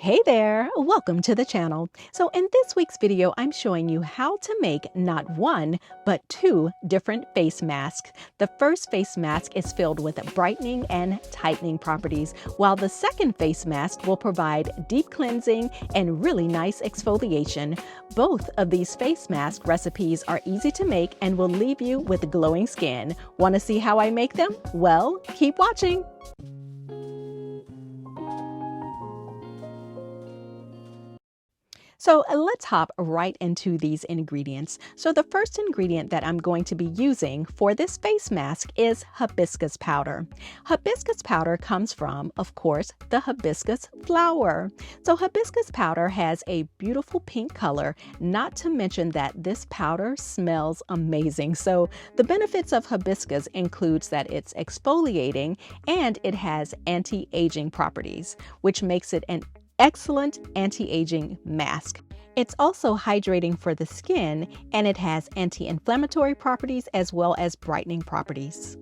Hey there, welcome to the channel. So in this week's video, I'm showing you how to make not one, but two different face masks. The first face mask is filled with brightening and tightening properties, while the second face mask will provide deep cleansing and really nice exfoliation. Both of these face mask recipes are easy to make and will leave you with glowing skin. Want to see how I make them? Well, keep watching. So let's hop right into these ingredients. So the first ingredient that I'm going to be using for this face mask is hibiscus powder. Hibiscus powder comes from, of course, the hibiscus flower. So hibiscus powder has a beautiful pink color, not to mention that this powder smells amazing. So the benefits of hibiscus includes that it's exfoliating and it has anti-aging properties, which makes it an excellent anti-aging mask. It's also hydrating for the skin, and it has anti-inflammatory properties as well as brightening properties.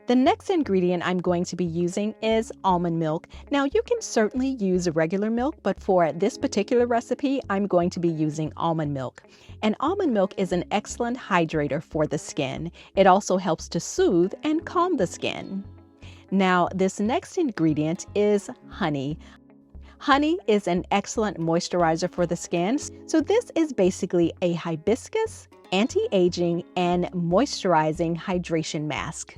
The next ingredient I'm going to be using is almond milk. Now you can certainly use regular milk, but for this particular recipe, I'm going to be using almond milk. And almond milk is an excellent hydrator for the skin. It also helps to soothe and calm the skin. Now, this next ingredient is honey. Honey is an excellent moisturizer for the skin. So this is basically a hibiscus, anti-aging, and moisturizing hydration mask.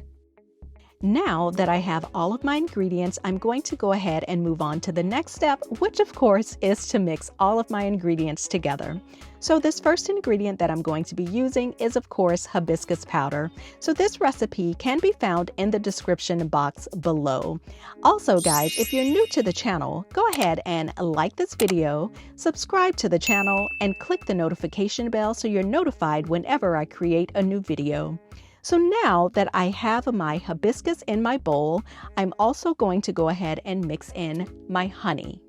Now that I have all of my ingredients, I'm going to go ahead and move on to the next step, which of course is to mix all of my ingredients together. So this first ingredient that I'm going to be using is of course hibiscus powder. So this recipe can be found in the description box below. Also guys, if you're new to the channel, go ahead and like this video, subscribe to the channel, and click the notification bell so you're notified whenever I create a new video. So now that I have my hibiscus in my bowl, I'm also going to go ahead and mix in my honey.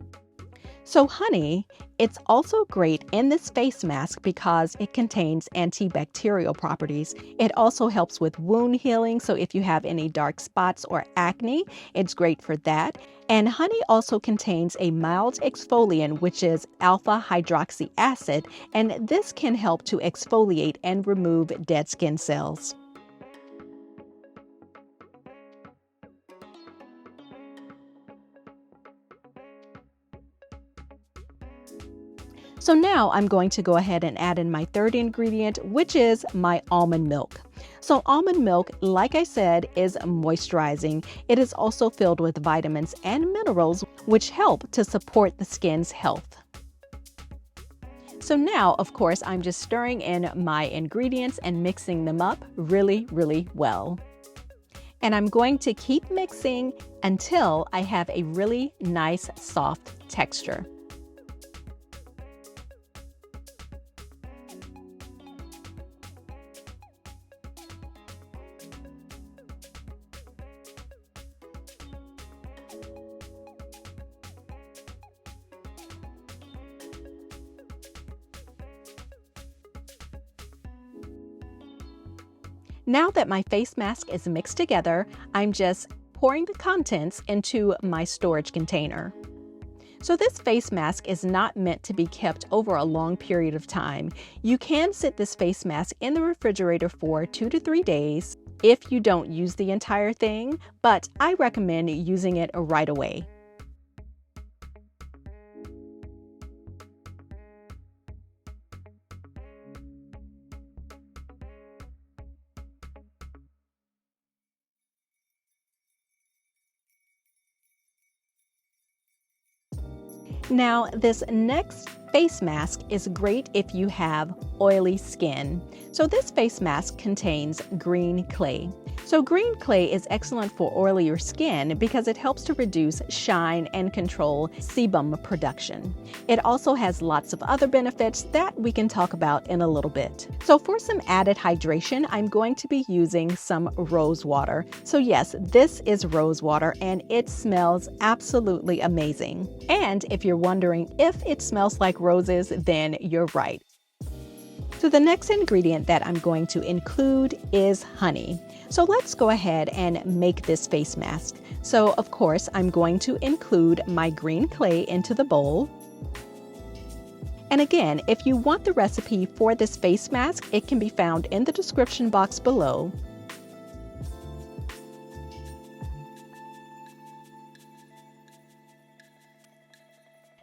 So honey, it's also great in this face mask because it contains antibacterial properties. It also helps with wound healing, so if you have any dark spots or acne, it's great for that. And honey also contains a mild exfoliant, which is alpha hydroxy acid, and this can help to exfoliate and remove dead skin cells. So now I'm going to go ahead and add in my third ingredient, which is my almond milk. So almond milk, like I said, is moisturizing. It is also filled with vitamins and minerals, which help to support the skin's health. So now, of course, I'm just stirring in my ingredients and mixing them up really well. And I'm going to keep mixing until I have a really nice soft texture. Now that my face mask is mixed together, I'm just pouring the contents into my storage container. So this face mask is not meant to be kept over a long period of time. You can sit this face mask in the refrigerator for 2 to 3 days if you don't use the entire thing, but I recommend using it right away. Now, this next face mask is great if you have oily skin. So this face mask contains green clay. So green clay is excellent for oilier skin because it helps to reduce shine and control sebum production. It also has lots of other benefits that we can talk about in a little bit. So for some added hydration, I'm going to be using some rose water. So yes, this is rose water and it smells absolutely amazing. And if you're wondering if it smells like roses, then you're right. So the next ingredient that I'm going to include is honey. So let's go ahead and make this face mask. So of course, I'm going to include my green clay into the bowl. And again, if you want the recipe for this face mask, it can be found in the description box below.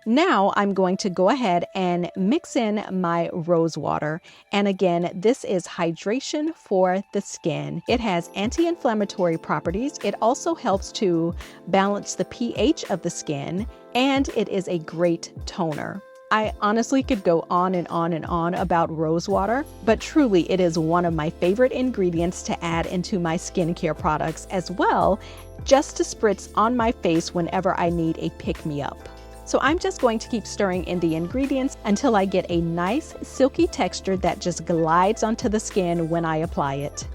Now I'm going to go ahead and mix in my rose water. And again, this is hydration for the skin. It has anti-inflammatory properties. It also helps to balance the pH of the skin, and it is a great toner. I honestly could go on and on and on about rose water, but truly it is one of my favorite ingredients to add into my skincare products as well, just to spritz on my face whenever I need a pick-me-up. So I'm just going to keep stirring in the ingredients until I get a nice silky texture that just glides onto the skin when I apply it.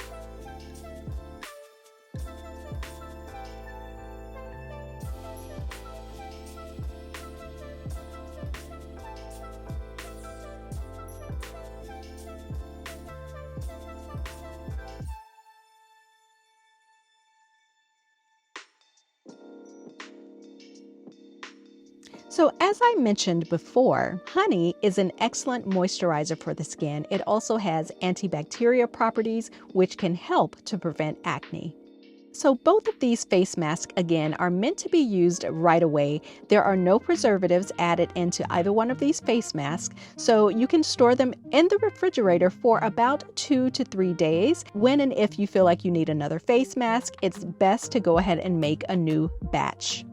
So as I mentioned before, honey is an excellent moisturizer for the skin. It also has antibacterial properties, which can help to prevent acne. So both of these face masks, again, are meant to be used right away. There are no preservatives added into either one of these face masks, so you can store them in the refrigerator for about 2 to 3 days. When and if you feel like you need another face mask, it's best to go ahead and make a new batch.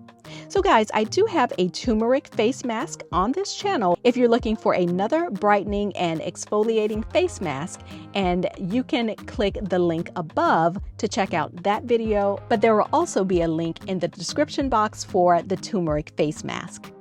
So guys, I do have a turmeric face mask on this channel if you're looking for another brightening and exfoliating face mask, and you can click the link above to check out that video, but there will also be a link in the description box for the turmeric face mask.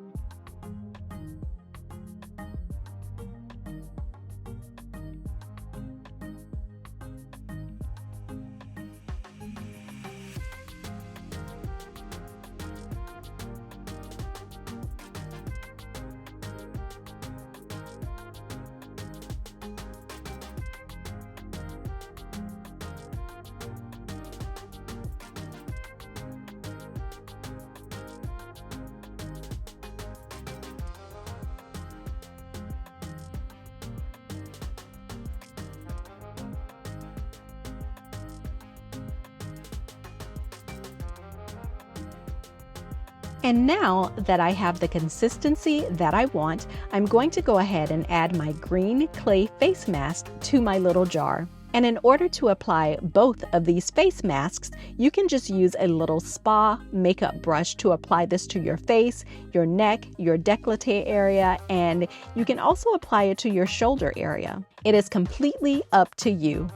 And now that I have the consistency that I want, I'm going to go ahead and add my green clay face mask to my little jar. And in order to apply both of these face masks, you can just use a little spa makeup brush to apply this to your face, your neck, your décolleté area, and you can also apply it to your shoulder area. It is completely up to you.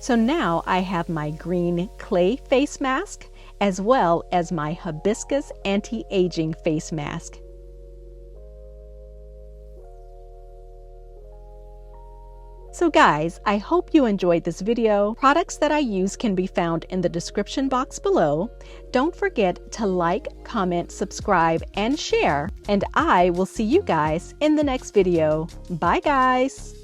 So now I have my green clay face mask as well as my Hibiscus anti-aging face mask. So guys, I hope you enjoyed this video. Products that I use can be found in the description box below. Don't forget to like, comment, subscribe, and share. And I will see you guys in the next video. Bye guys!